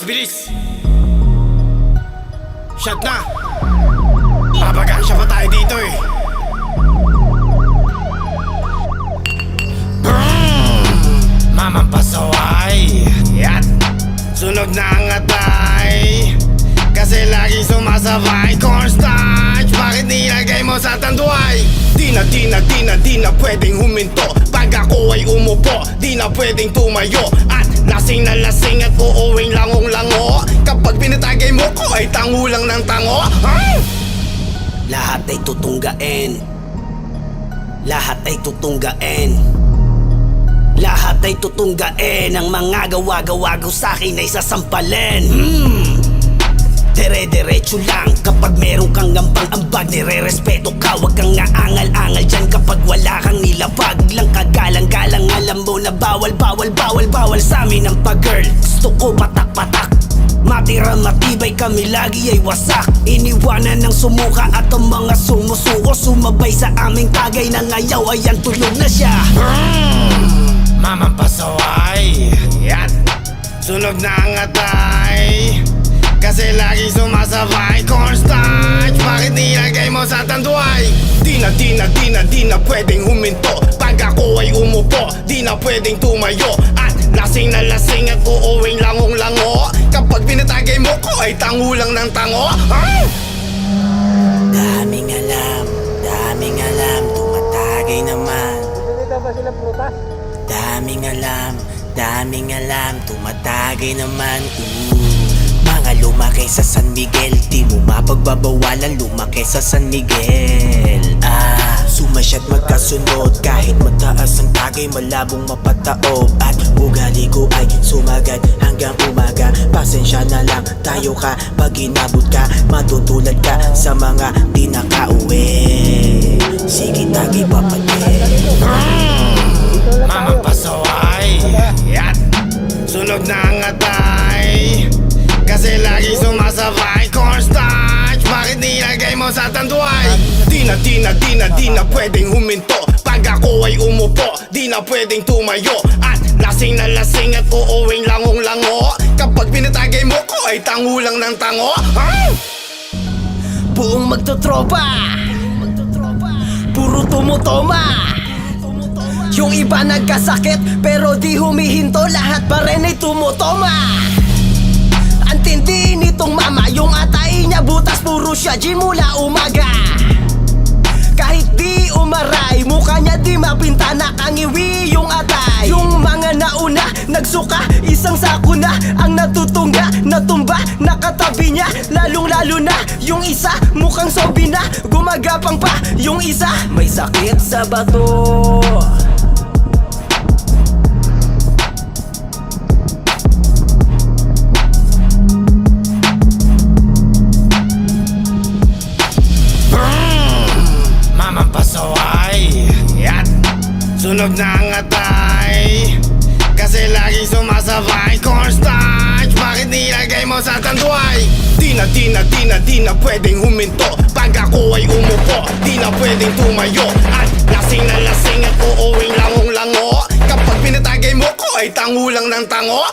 bilis! Shot na! Papagansya pa tayo dito eh. Mamang pasaway. Yan! Sunog na ang atay, kasi lagi sumasabay. Cornstarch, bakit nilagay mo sa tanduay? Di na pwedeng huminto. Pag ako ay umupo, di na pwedeng tumayo. At lasing na lasing at uuwing langong-lango. Kapag pinatagay mo ko ay tangulang ng tango. Lahat ay tutunggain. Lahat ay tutunggain. Lahat ay tutunggain. Ang mga gawa-gawa ko sa'kin ay sasampalin. Dire-diretso lang. Kapag meron kang ambag, nire-respeto ka. Huwag kang aangal-angal dyan kapag wala kang nilabag. Lang kagalang-galang, alam mo na bawal sa amin ang pag-girl. Gusto ko patak-patak, matira matibay, kami lagi ay wasak. Iniwanan ng sumuka at ang mga sumusuko. Sumabay sa aming tagay na ngayaw, ayan tulog na siya. Mamang pasaway. Yan! Sunog na ang atay, kasi lagi sumasabay. Cornstarch, bakit nilagay mo sa tanduay? Di na pwedeng huminto. Pag ako ay umupo, di na pwedeng tumayo. At lasing na lasing at uuwing langong-lango. Kapag pinatagay mo ko ay tangulang ng tango. Daming alam, tumatagay naman. Daming alam, tumatagay naman. Mga lumaki sa San Miguel, di mo mapagbabawalan lumaki sa San Miguel. Sumasyat magkasunod, kahit mataas ang tagay, malabong mapataob. At ugali ko ay sumagat hanggang umaga. Pasensya na lang tayo ka, pag inabot ka, matutulad ka sa mga di nakauwi. Sige tagay papatid. Mamang pasaway. Yan! Sunog na ang atay, kasi lagi sumasabay. Cornstarch, bakit nilagay mo sa tanduay? Di na pwedeng huminto. Pag ako ay umupo, di na pwedeng tumayo. At lasing na lasing at uuwing langong-lango. Kapag pinatagay mo ko ay tangulang ng tango. Buong magtotropa, puro tumutoma. Yung iba nagkasakit pero di humihinto, lahat pa rin ay tumutoma. Ang tindi nitong mama, yung atay niya butas, puro siya G mula umaga. Kahit di umaray, mukha niya di mapinta, nakangiwi yung atay. Yung mga nauna, nagsuka, isang sako na ang natutungga, natumba, nakatabi niya. Lalong-lalo na, yung isa mukhang sobi na, gumagapang pa. Yung isa, may sakit sa bato. Mamang pasaway. Yan! Sunog na ang atay, kasi lagi sumasabay. Cornstarch, bakit nilagay mo sa tanduay? Di na pwedeng huminto. Pag ako ay umupo, di na pwedeng tumayo. At lasing na lasing at uuwing langong-lango. Kapag pinatagay mo ko ay tangulang ng tango.